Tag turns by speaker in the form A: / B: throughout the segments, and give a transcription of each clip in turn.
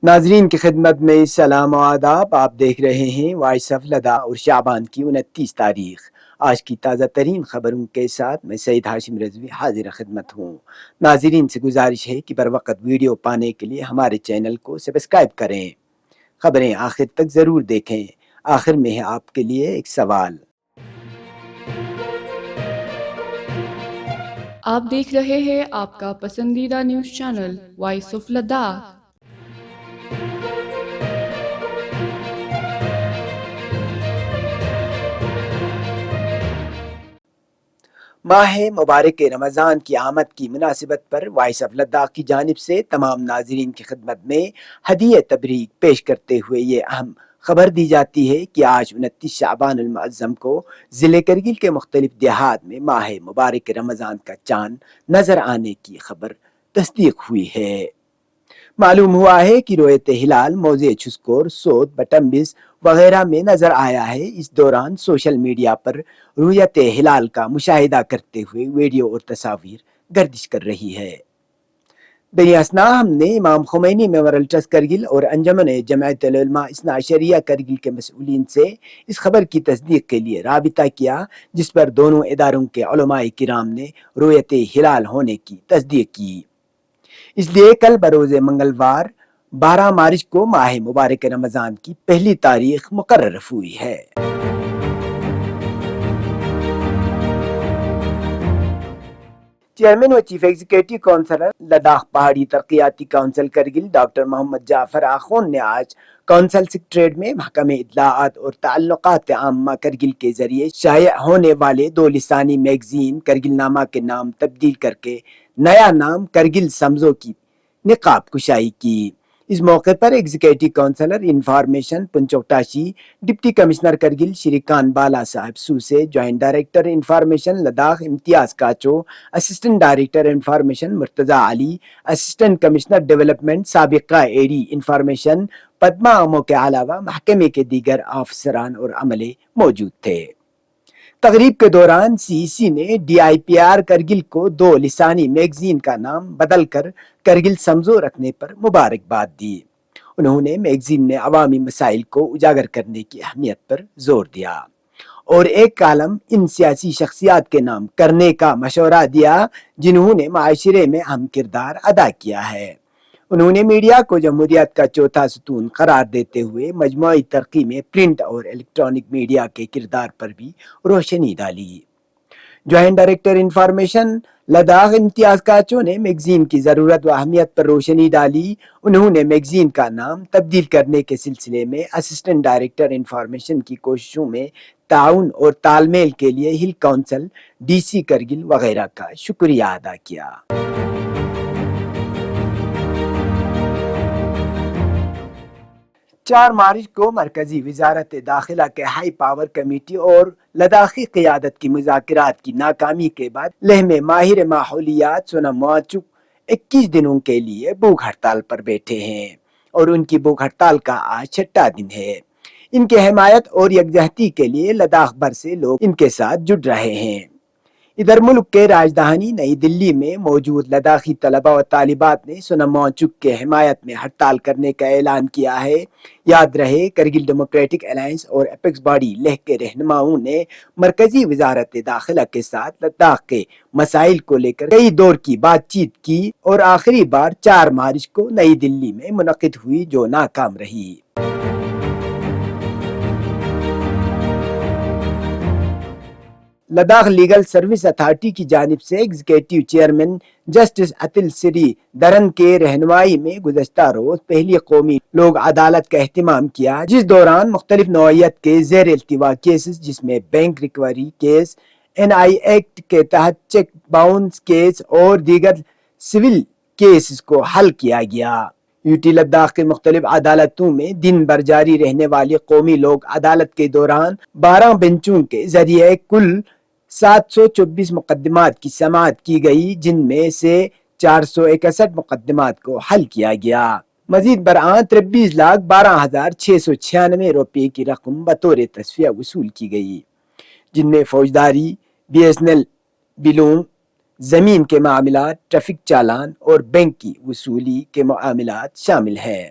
A: ناظرین کی خدمت میں سلام و آداب. آپ دیکھ رہے ہیں وائس آف لدا اور شعبان کی 29 تاریخ. آج کی تازہ ترین خبروں کے ساتھ میں سید ہاشم رضوی حاضر خدمت ہوں. ناظرین سے گزارش ہے کہ بر وقت ویڈیو پانے کے لیے ہمارے چینل کو سبسکرائب کریں. خبریں آخر تک ضرور دیکھیں. آخر میں ہے آپ کے لیے ایک سوال.
B: آپ دیکھ رہے ہیں آپ کا پسندیدہ news channel voice of Ladakh.
A: ماہ مبارک رمضان کی آمد کی مناسبت پر وائس آف لداخ کی جانب سے تمام ناظرین کی خدمت میں ہدیہ تبریک پیش کرتے ہوئے یہ اہم خبر دی جاتی ہے کہ آج 29 شعبان المعظم کو ضلع کرگل کے مختلف دیہات میں ماہ مبارک رمضان کا چاند نظر آنے کی خبر تصدیق ہوئی ہے. معلوم ہوا ہے کہ رویت ہلال موضع چھسکور، سوت، بٹمبس وغیرہ میں نظر آیا ہے. اس دوران سوشل میڈیا پر رویت ہلال کا مشاہدہ کرتے ہوئے ویڈیو اور تصاویر گردش کر رہی ہے. دریں اثنا ہم نے امام خمینی میموریل ٹرسٹ کرگل اور انجمن جمعیت العلماء اثنا عشریہ کرگل کے مسئولین سے اس خبر کی تصدیق کے لیے رابطہ کیا، جس پر دونوں اداروں کے علماء کرام نے رویت ہلال ہونے کی تصدیق کی. اس لیے کل بروز منگلوار 12 مارچ کو ماہ مبارک رمضان کی پہلی تاریخ مقرر ہوئی ہے. چیئرمین و چیف ایگزیکٹو کونسلر لداخ پہاڑی ترقیاتی کونسل کرگل ڈاکٹر محمد جعفر آخون نے آج کونسل سکریٹریٹ میں محکمہ اطلاعات اور تعلقات عامہ کرگل کے ذریعے شائع ہونے والے 2 لسانی میگزین کرگل نامہ کے نام تبدیل کر کے نیا نام کرگل سمزو کی نقاب کشائی کی. اس موقع پر ایگزیکٹو کونسلر انفارمیشن پنچوکٹاشی، ڈپٹی کمشنر کرگل شری کان بالا صاحب سوسے، joint director information Ladakh Imtiaz Kacho, assistant director information Murtaza Ali, assistant commissioner development سابقہ اے ڈی انفارمیشن پدما امو کے علاوہ محکمے کے دیگر افسران اور عملے موجود تھے. تقریب کے دوران سی سی نے D I P R Kargil کو 2 لسانی میگزین کا نام بدل کر کرگل سمزو رکھنے پر مبارکباد دی. انہوں نے میگزین میں عوامی مسائل کو اجاگر کرنے کی اہمیت پر زور دیا اور ایک کالم ان سیاسی شخصیات کے نام کرنے کا مشورہ دیا جنہوں نے معاشرے میں اہم کردار ادا کیا ہے. انہوں نے میڈیا کو جمہوریت کا چوتھا ستون قرار دیتے ہوئے مجموعی ترقی میں پرنٹ اور الیکٹرانک میڈیا کے کردار پر بھی روشنی ڈالی. Joint director information Ladakh Imtiaz کاچو نے میگزین کی ضرورت و اہمیت پر روشنی ڈالی. انہوں نے میگزین کا نام تبدیل کرنے کے سلسلے میں اسسٹنٹ ڈائریکٹر انفارمیشن کی کوششوں میں تعاون اور تال میل کے لیے ہل کونسل، ڈی سی کرگل وغیرہ کا شکریہ ادا کیا. 4 مارچ کو مرکزی وزارت داخلہ کے ہائی پاور کمیٹی اور لداخی قیادت کی مذاکرات کی ناکامی کے بعد لیہ میں ماہر ماحولیات سونم وانگچک 21 دنوں کے لیے بھوک ہڑتال پر بیٹھے ہیں اور ان کی بھوک ہڑتال کا آج 6واں دن ہے. ان کی حمایت اور یکجہتی کے لیے لداخ بھر سے لوگ ان کے ساتھ جڑ رہے ہیں. ادھر ملک کے راجدھانی نئی دلی میں موجود لداخی طلباء و طالبات نے سونم وانگچک کے حمایت میں ہڑتال کرنے کا اعلان کیا ہے. یاد رہے کرگل ڈیموکریٹک الائنس اور اپیکس باڈی لیہ کے رہنماؤں نے مرکزی وزارت داخلہ کے ساتھ لداخ کے مسائل کو لے کر کئی دور کی بات چیت کی اور آخری بار 4 مارچ کو نئی دلی میں منعقد ہوئی جو ناکام رہی. لداخ لیگل سروس اتھارٹی کی جانب سے ایگزیکٹو چیئرمین جسٹس اتل سری دھرن کے رہنمائی میں گزشتہ روز پہلی قومی لوک عدالت کا اہتمام کیا، جس دوران مختلف نوعیت کے زیر التوا کیسز جس میں bank recovery case, N I act کے تحت چیک باؤنس کیس اور دیگر سول کیسز کو حل کیا گیا. یو ٹی لداخ کے مختلف عدالتوں میں دن بھر جاری رہنے والی قومی لوک عدالت کے دوران 12 بینچوں کے ذریعے کل 724 مقدمات کی سماعت کی گئی، جن میں سے 461 مقدمات کو حل کیا گیا. مزید برآں 23,12,696 روپے کی رقم بطور تصفیہ وصول کی گئی، جن میں فوجداری، بی ایس این ایل بلوں، زمین کے معاملات، ٹریفک چالان اور بینک کی وصولی کے معاملات شامل ہیں.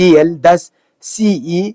A: DL10 CE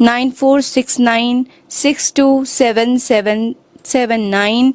C: 9469627779,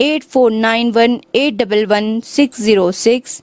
C: 8491811606,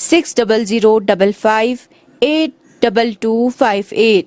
C: 6005582258।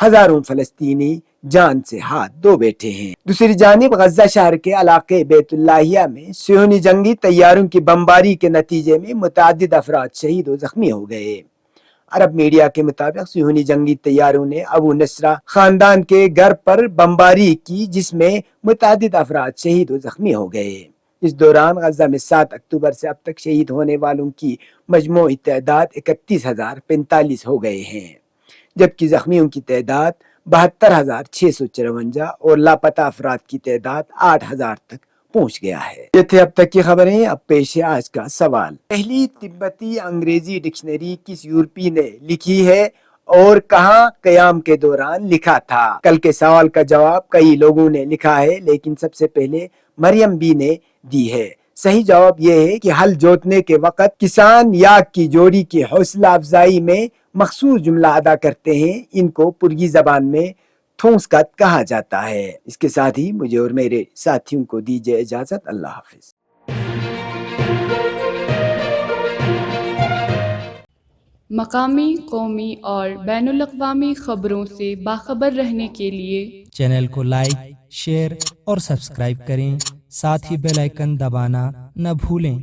A: ہزاروں فلسطینی جان سے ہاتھ دھو بیٹھے ہیں۔ دوسری جانب غزہ شہر کے علاقے بیت اللہیہ میں صہیونی جنگی طیاروں کی بمباری کے نتیجے میں متعدد افراد شہید و زخمی ہو گئے۔ عرب میڈیا کے مطابق صہیونی جنگی طیاروں نے ابو نصرہ خاندان کے گھر پر بمباری کی، جس میں متعدد افراد شہید و زخمی ہو گئے۔ اس دوران غزہ میں 7 اکتوبر سے اب تک شہید ہونے والوں کی مجموعی تعداد 31,045 ہو گئے ہیں، جبکہ زخمیوں کی تعداد 72,654 اور لاپتہ افراد کی تعداد 8,000 تک پہنچ گیا ہے۔ یہ تھے اب تک کی خبریں، اب پیش ہے آج کا سوال۔ پہلی تبتی انگریزی ڈکشنری کس یورپی نے لکھی ہے اور کہاں قیام کے دوران لکھا تھا؟ کل کے سوال کا جواب کئی لوگوں نے لکھا ہے، لیکن سب سے پہلے مریم بی نے دی ہے۔ صحیح جواب یہ ہے کہ ہل جوتنے کے وقت کسان یاک کی جوڑی کی حوصلہ افزائی میں مخصوص جملہ ادا کرتے ہیں، ان کو پرگی زبان میں تھونسکت کہا جاتا ہے۔ اس کے ساتھ ہی مجھے اور میرے ساتھیوں کو دیجیے اجازت۔ اللہ حافظ۔
B: مقامی، قومی اور بین الاقوامی خبروں سے باخبر رہنے کے لیے
D: چینل کو لائک، شیئر اور سبسکرائب کریں، ساتھ ہی بیل آئیکن دبانا نہ بھولیں۔